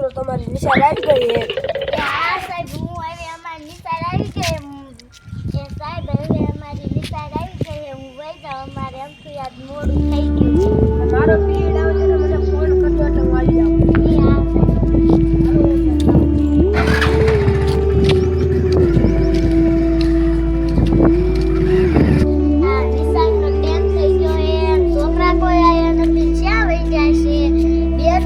મિત્રો તમારી નિશાળ આવી ગઈ છે. હા સાહેબ હું હવે અમારી નિશાળ આવી ગઈ. એ સાહેબ હવે અમારી નિશાળ આવી ગઈ. હું વઈ જાઉં, અમારે આમથી યાદ મોડું થઈ ગયું છે. મારો પીરિયડ આવે છે ને મને ફોન કરજો એટલે હું આવી જાઉં. હા નિશાળનો ટાઈમ થઈ ગયો એ છોકરા કોઈ આયા નથી. ક્યાં વઈ જાય છે? બેન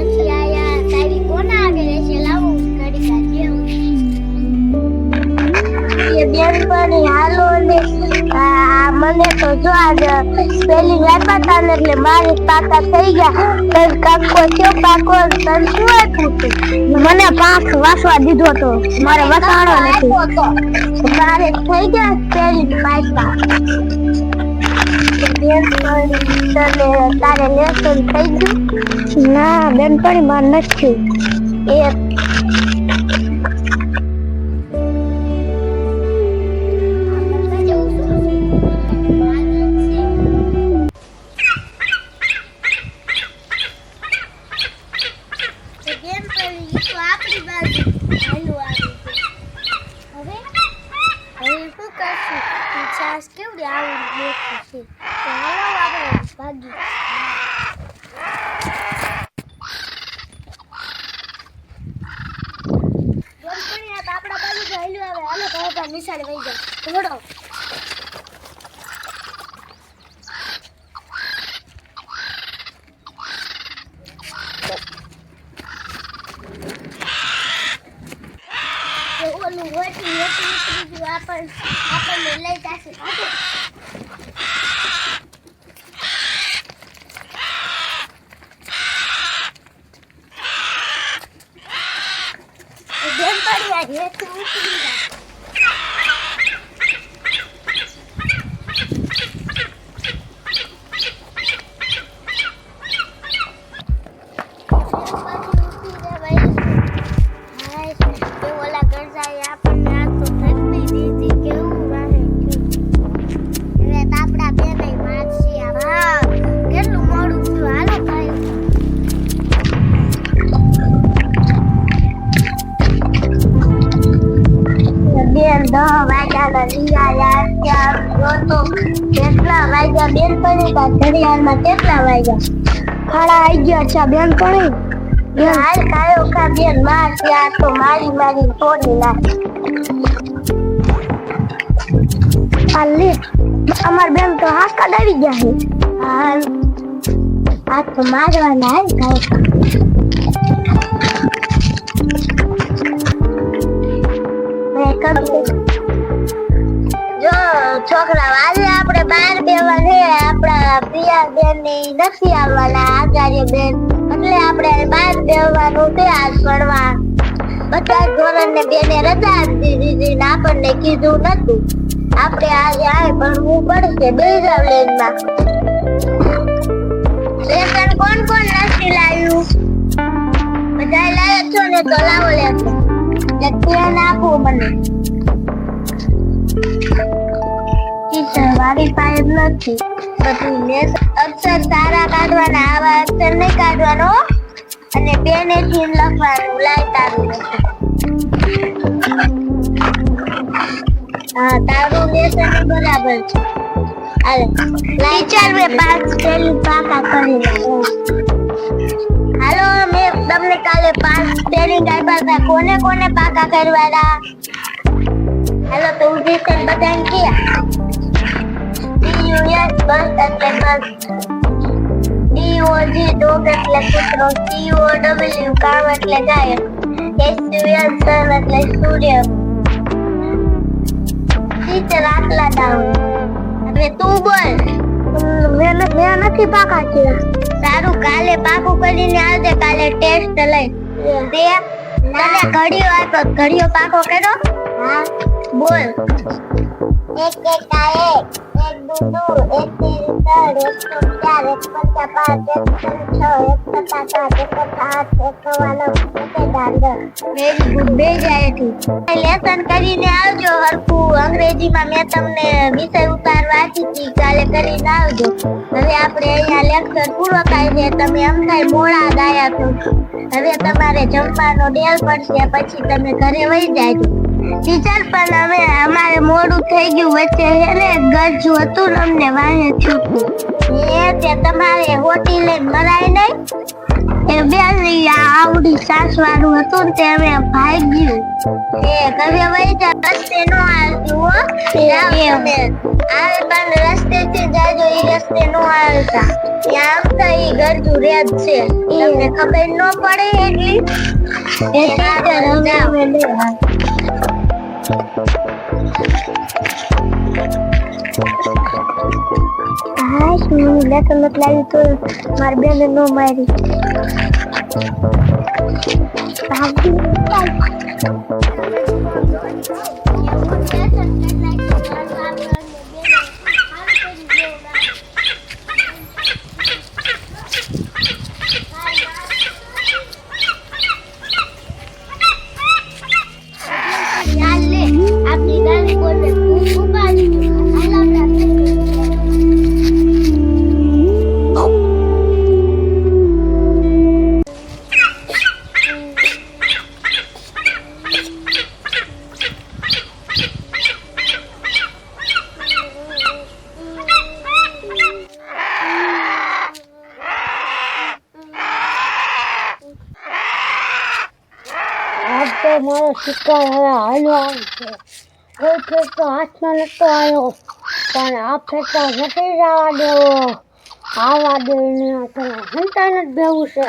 નથી આયા. તારી કોના આગળ છે? લાવો ઘડી કાઢી એ બેન પણ હાલો ને મને તો જો આજ પેલી વ્યાપા હતા ને એટલે મારી પાકા થઈ ગયા. તન કાકો છો પાકો તન શું આપ્યું? મને પાંખ વાસવા દીધો તો મારે વસાણો નથી. તારે થઈ ગયા પેલી પાકા બેન પણ તારે લેસન થઈ ગયું? ના બેન પણ માર નથી. એ કેવડી આવી છે તો હાલો આપણે ભાગી. આપણા બાજુ ગયેલું આવે. હાલો તો નિશાળે વહી જાય ઘોડો. ઓલું હોટી આપણને લઈ જશે. બેન પડી આ હેઠું ઉતરી જાય. કેટલા વાગ્યા બેન પડી? ઘડિયાળમાં કેટલા વાગ્યા? 11:30 છે બેન પડી. હાલ કાયો ખા બેન માર ત્યાં તો મારી તોડી નાખ. હાલે અમાર બેન તો હાથ કાઢી ગયા છે. હાલ આ તો મારવાના હાલ કાયો. જો છોકરા આજે આપણે બહાર બેવા છે. આપણા પ્રિયા બેન ની નથી આવવાના આચાર્ય બેન એટલે આપણે બહાર બેવાનું છે. આજ ભણવા બધા ધોરણ ને બેને રજા આપી દીધી ને આપણને કીધું નતું. આપણે આજે આ ભણવું પડશે. બે જાવ લેનમાં લેસન કોણ નથી લાવ્યું? બધા લાવ્યો છો ને તો લાવો લેસન. ધ્યાન આપો મને. ટીચર વાળી પાસે નથી બધું અક્ષર સારા કાઢવાના. આવા અક્ષર નહીં કાઢવાનો અને પેનેથી લખવાનું. લાય તારું હા તારું લેસન બરાબર છે. હાલે ટીચર મેં 5 પેલી પાકા કરી નાખો. હાલો મેં તમને કાલે 5 સ્પેલિંગ આપ્યા હતા. કોને કોને પાકા કરવાના? હાલો તો ઉભી છે બધાને કયા DUS બસ એટલે બસ. DOG ડોગ એટલે કૂતરો. COW કામ એટલે ગાયક. SUN સન એટલે સૂર્ય. ટીચર આટલા ડાઉન. હવે તું બોલ. મેં નથી પાકા કર્યા. સારું કાલે પાકું કરીને આવજે. કાલે ટેસ્ટ લઈ તે તને ઘડીઓ આપ્યો. ઘડીઓ પાકો કર્યો? હા બોલ. એક એકા એક, એક દુ દુ, એક તેરી ત્રણ, એક ચો ચાર, એક પંચા પાંચ, એક છ છ, એક સત્તા સાત, એક અઠા આઠ, એક નવા નવ, એક દા 10. Very good. બે જાયથી લેસન કરીને આવજો હરખું. અંગ્રેજીમાં મેં તમને વિષય ઉતાર વાંચી હતી, કાલે કરીને આવજો. હવે આપણે અહીંયા લેક્ચર પૂરો થાય છે. તમે એમ થાય મોડા જ આયા છો. હવે તમારે જમવાનો ડેલ પડશે, પછી તમે ઘરે વહી જાજો. ટીચર પણ હવે અમારે મોડું થઈ ગયું, વચ્ચે છે ને ગરજુ હતું ને અમને વાહે છૂટું. તે તમારે હોટી લઈને મરાય નહીં. એ બેસી આવડી સાસ વાળું હતું ને તે અમે ભાગ્યું. ઘરે વહી જા, રસ્તે નો આવજો હો. આવે પણ રસ્તેથી જાજો, ઈ રસ્તે નો આવતા. ત્યાં આવતા ઈ ગરજુ રેત છે, તમને ખબર ન પડે એટલી. એ ટીચર હવે હા શું લેસન મત લાવી તો મારી બેને નો મારી. આપની ગાડી બોલે ઉપાડી તો મારો શિકાર હવે હાલ્યો આવશે. કોઈ ફેર તો હાથમાં નતો આવ્યો, પણ આ ફેર તો નથી જવા દેવો. આવા દે સંતાન જ બેવું છે.